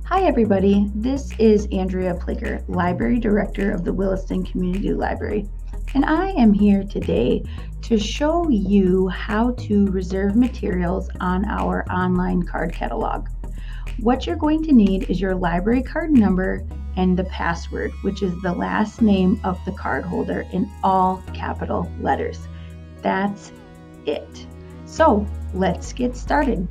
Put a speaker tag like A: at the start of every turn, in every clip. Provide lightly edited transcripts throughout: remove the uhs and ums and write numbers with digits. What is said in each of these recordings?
A: Hi everybody, this is Andrea Plicker, Library Director of the Williston Community Library, and I am here today to show you how to reserve materials on our online card catalog. What you're going to need is your library card number and the password, which is the last name of the card holder in all capital letters. That's it. So let's get started.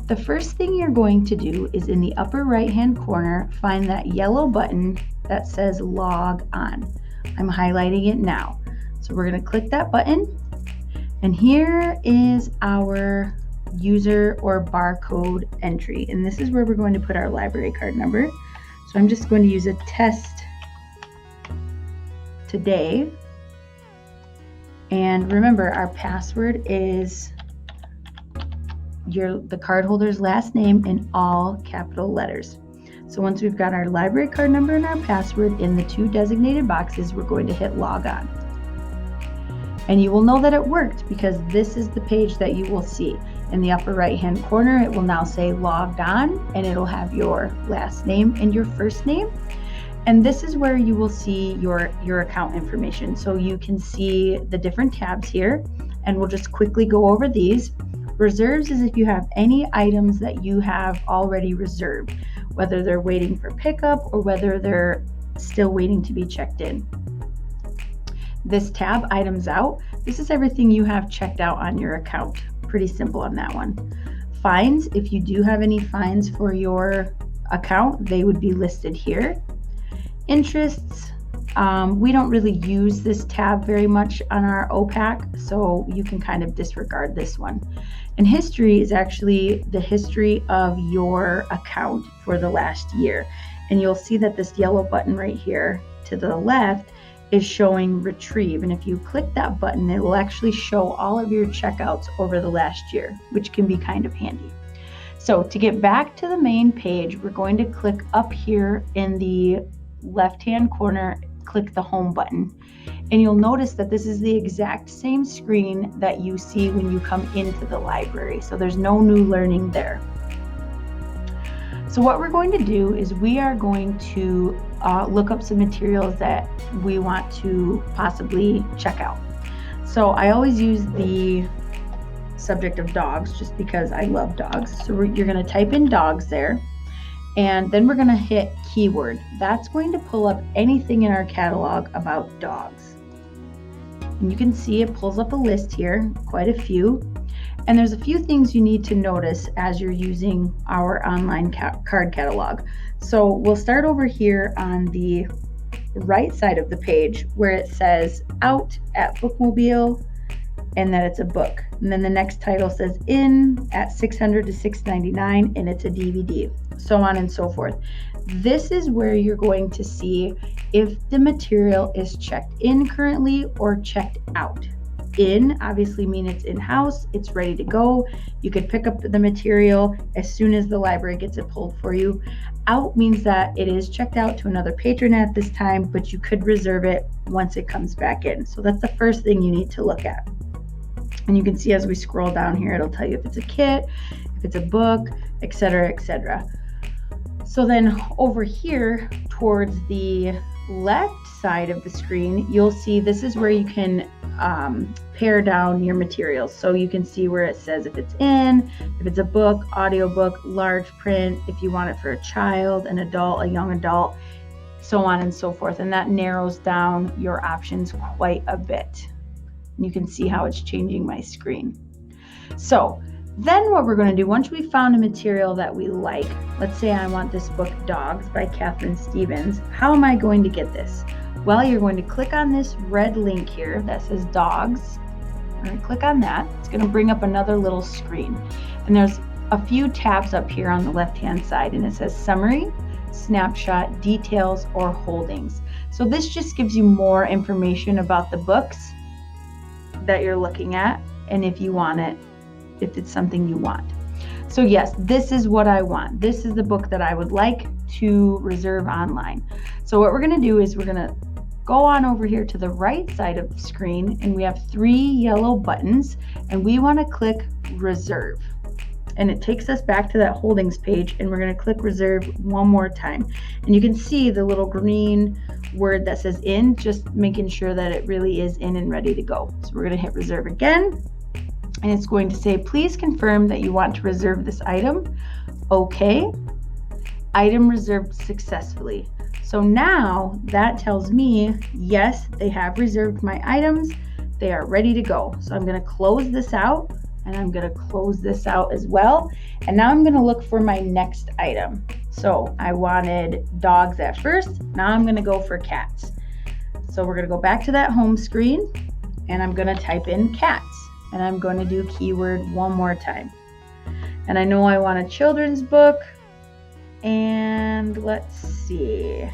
A: The first thing you're going to do is in the upper right hand corner, find that yellow button that says log on. I'm highlighting it now. So we're going to click that button, and here is our user or barcode entry. And this is where we're going to put our library card number. So I'm just going to use a test today. And remember, our password is the cardholder's last name in all capital letters. So once we've got our library card number and our password in the two designated boxes, we're going to hit log on. And you will know that it worked because this is the page that you will see. In the upper right hand corner, it will now say logged on, and it'll have your last name and your first name. And this is where you will see your account information. So you can see the different tabs here, and we'll just quickly go over these. Reserves is if you have any items that you have already reserved, whether they're waiting for pickup or whether they're still waiting to be checked in. This tab, items out, this is everything you have checked out on your account. Pretty simple on that one. Fines, if you do have any fines for your account, they would be listed here. Interests, we don't really use this tab very much on our OPAC, so you can kind of disregard this one. And history is actually the history of your account for the last year. And you'll see that this yellow button right here to the left is showing retrieve. And if you click that button, it will actually show all of your checkouts over the last year, which can be kind of handy. So to get back to the main page, we're going to click up here in the left-hand corner, click the home button. And you'll notice that this is the exact same screen that you see when you come into the library. So there's no new learning there. So what we're going to do is we are going to look up some materials that we want to possibly check out. So I always use the subject of dogs just because I love dogs. So you're going to type in dogs there. And then we're going to hit keyword. That's going to pull up anything in our catalog about dogs. And you can see it pulls up a list here, quite a few. And there's a few things you need to notice as you're using our online card catalog. So we'll start over here on the right side of the page where it says out at Bookmobile and that it's a book. And then the next title says in at $600 to $699 and it's a DVD, so on and so forth. This is where you're going to see if the material is checked in currently or checked out. In obviously means it's in-house, it's ready to go. You could pick up the material as soon as the library gets it pulled for you. Out means that it is checked out to another patron at this time, but you could reserve it once it comes back in. So that's the first thing you need to look at. And you can see as we scroll down here, it'll tell you if it's a kit, if it's a book, etc., etc. So then over here towards the left side of the screen, you'll see this is where you can pare down your materials. So you can see where it says if it's in, if it's a book, audiobook, large print, if you want it for a child, an adult, a young adult, so on and so forth. And that narrows down your options quite a bit. You can see how it's changing my screen. So then what we're going to do, once we've found a material that we like, let's say I want this book Dogs by Catherine Stevens, how am I going to get this? Well, you're going to click on this red link here that says Dogs. We're going to click on that. It's going to bring up another little screen. And there's a few tabs up here on the left-hand side, and it says Summary, Snapshot, Details, or Holdings. So this just gives you more information about the books that you're looking at, and if you want it, if it's something you want. So yes, this is what I want. This is the book that I would like to reserve online. So what we're going to do is we're going to go on over here to the right side of the screen, and we have 3 yellow buttons, and we want to click reserve. and it takes us back to that holdings page, and we're going to click reserve one more time. And you can see the little green word that says in, just making sure that it really is in and ready to go. So we're going to hit reserve again, and it's going to say, please confirm that you want to reserve this item. Okay. Item reserved successfully. So now that tells me, yes, they have reserved my items. They are ready to go. So I'm going to close this out, and I'm going to close this out as well. And now I'm going to look for my next item. So I wanted dogs at first. Now I'm going to go for cats. So we're going to go back to that home screen, and I'm going to type in cats, and I'm going to do keyword one more time. And I know I want a children's book. And let's see.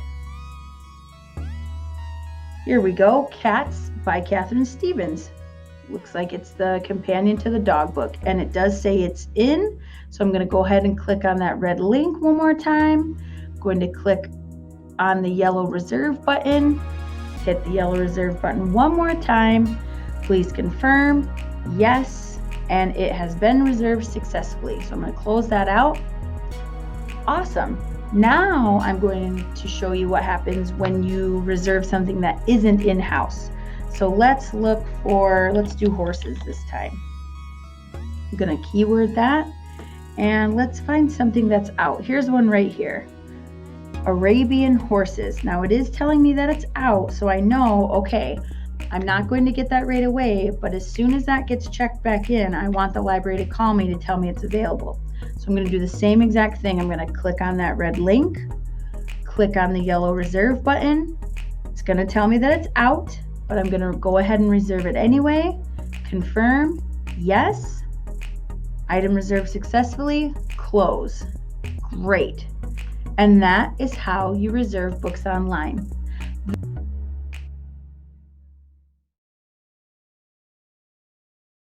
A: Here we go. Cats by Catherine Stevens. Looks like it's the companion to the dog book. And it does say it's in. So I'm going to go ahead and click on that red link one more time. I'm going to click on the yellow reserve button. Hit the yellow reserve button one more time. Please confirm. Yes. And it has been reserved successfully. So I'm going to close that out. Awesome. Now I'm going to show you what happens when you reserve something that isn't in-house. So let's do horses this time. I'm going to keyword that, and let's find something that's out. Here's one right here. Arabian horses. Now it is telling me that it's out, so I know, okay, I'm not going to get that right away, but as soon as that gets checked back in, I want the library to call me to tell me it's available. So I'm going to do the same exact thing. I'm going to click on that red link, click on the yellow reserve button. It's going to tell me that it's out, but I'm going to go ahead and reserve it anyway. Confirm, yes. Item reserved successfully, close. Great. And that is how you reserve books online.